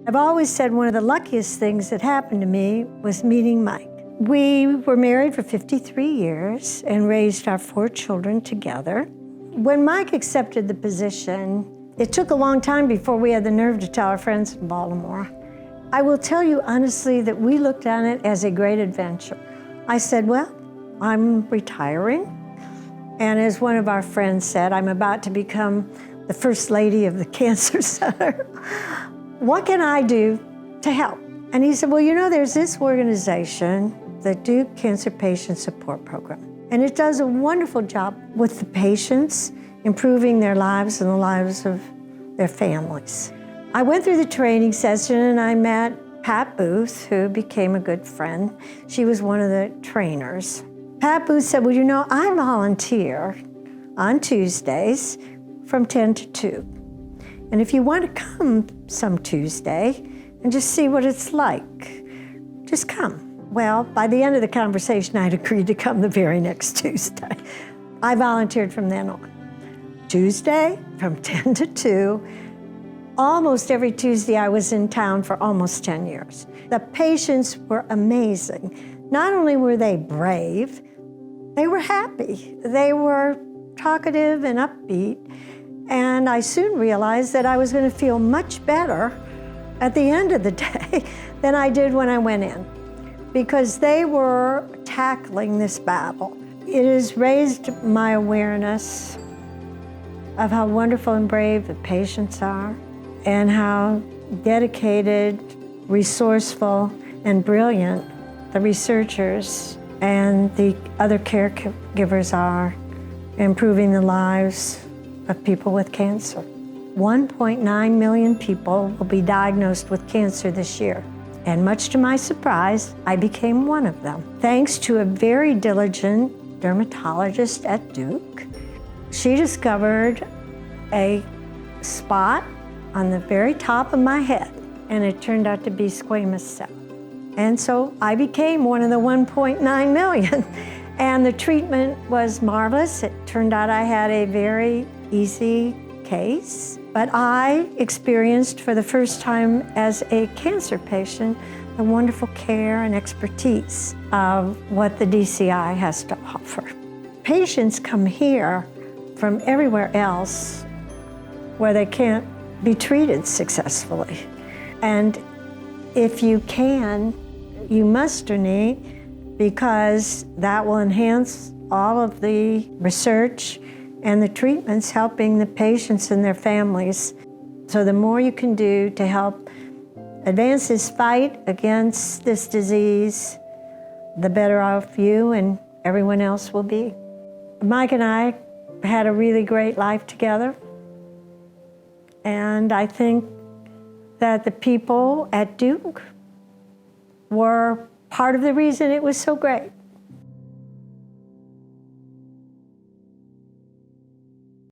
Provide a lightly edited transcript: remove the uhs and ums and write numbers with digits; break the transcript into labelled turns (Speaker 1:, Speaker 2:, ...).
Speaker 1: I've always said one of the luckiest things that happened to me was meeting Mike. We were married for 53 years and raised our 4 children together. When Mike accepted the position, it took a long time before we had the nerve to tell our friends in Baltimore. I will tell you honestly that we looked at it as a great adventure. I said, well, I'm retiring. And as one of our friends said, I'm about to become the first lady of the Cancer Center. What can I do to help? And he said, well, you know, there's this organization, the Duke Cancer Patient Support Program, and it does a wonderful job with the patients, improving their lives and the lives of their families. I went through the training session and I met Pat Booth, who became a good friend. She was one of the trainers. Pat Booth said, well, you know, I volunteer on Tuesdays from 10 to 2. And if you want to come some Tuesday and just see what it's like, just come. Well, by the end of the conversation, I'd agreed to come the very next Tuesday. I volunteered from then on. Tuesday from 10 to 2. Almost every Tuesday I was in town for almost 10 years. The patients were amazing. Not only were they brave, they were happy. They were talkative and upbeat. And I soon realized that I was going to feel much better at the end of the day than I did when I went in, because they were tackling this battle. It has raised my awareness of how wonderful and brave the patients are, and how dedicated, resourceful, and brilliant the researchers and the other caregivers are, improving the lives of people with cancer. 1.9 million people will be diagnosed with cancer this year. And much to my surprise, I became one of them. Thanks to a very diligent dermatologist at Duke, she discovered a spot on the very top of my head, and it turned out to be squamous cell. And so I became one of the 1.9 million. And the treatment was marvelous. It turned out I had a very easy case, but I experienced for the first time as a cancer patient the wonderful care and expertise of what the DCI has to offer. Patients come here from everywhere else where they can't be treated successfully. And if you can, you must donate, because that will enhance all of the research and the treatments helping the patients and their families. So the more you can do to help advance this fight against this disease, the better off you and everyone else will be. Mike and I had a really great life together. And I think that the people at Duke were part of the reason it was so great.